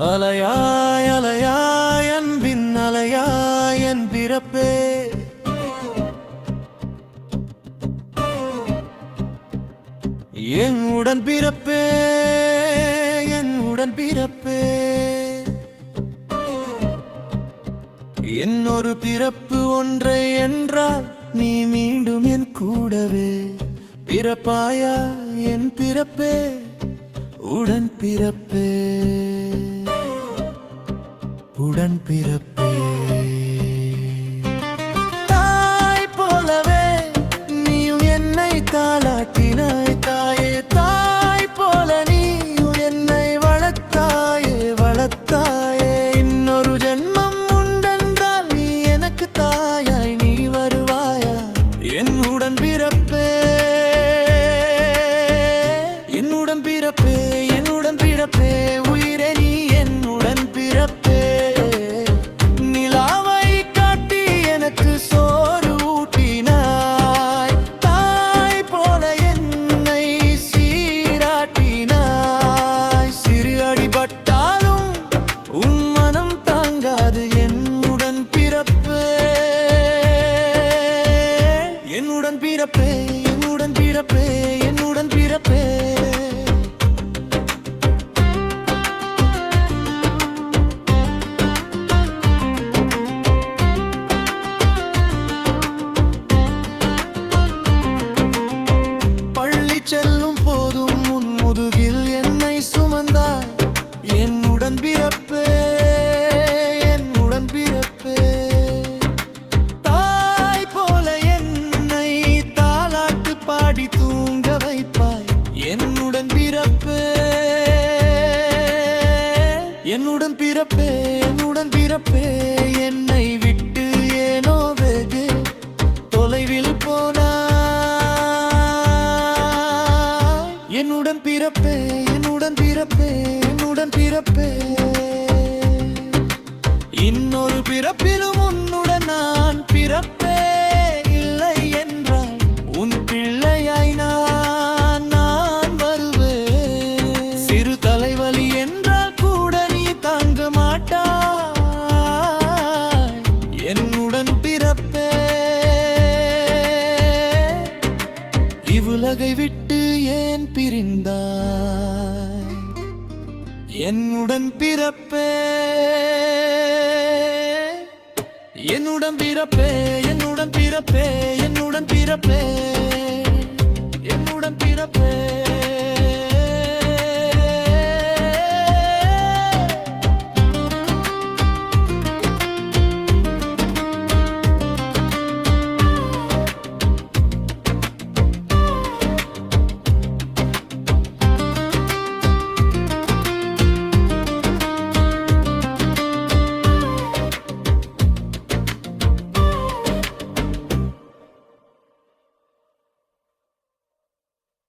அலையாய் அலையாய் அன்பின் அலையாய் என் பிறப்பே, என் உடன் பிறப்பே, என் உடன் பிறப்பே. என்னொரு பிறப்பு ஒன்றை என்றால் நீ மீண்டும் என் கூடவே பிறப்பாயா என் பிறப்பே, உடன் பிறப்பே, உடன் பிறப்பே. தாய் போலவே நீயும் என்னை தாலாட்டினாய் தாயே, தாய் போல நீயும் என்னை வளர்த்தாயே வளர்த்தாயே. இன்னொரு ஜென்மம் உண்டென்றால் நீ எனக்கு தாயாய் நீ வருவாயா என் உடன் பிறப்பே, என் உடன் பிறப்பே, என் உடன் பிறப்பே. உயிரே நீ என் உடன் பிறப்பே, என்னுடன் பிறப்பே, என்னுடன் பிறப்பே, என்னுடன் பிறப்பே. பள்ளி செல்லும் போதும் உன் முதுகில் என்னை சுமந்தாய் என்னுடன் பிறப்பே, என்னுடன் பிறப்பே. பாடி தூங்க வைப்பாய் என்னுடன் பிறப்பே, என்னுடன் பிறப்பே, என்னுடன் பிறப்பே. என்னை விட்டு ஏனோ வெகு தொலைவில் போனாய் என்னுடன் பிறப்பே, என்னுடன் பிறப்பே, என்னுடன் பிறப்பே. இன்னொரு பிறப்பிலும் உன்னுடன் நான் பிறப்பே, இல்லை என்றால் உன் பிள்ளையாய் நான் வருவேன். சிறு தலைவலி என்றால் கூட நீ தாங்க மாட்டாய் என்னுடன் பிறப்பே. இவ்வுலகை விட்டு ஏன் பிரிந்தாய் என்னுடன் பிறப்பே, என்னுடன் பிறப்பே, என்னுடன் பிறப்பே, என்னுடன் பிறப்பே, என்னுடன் பிறப்பே.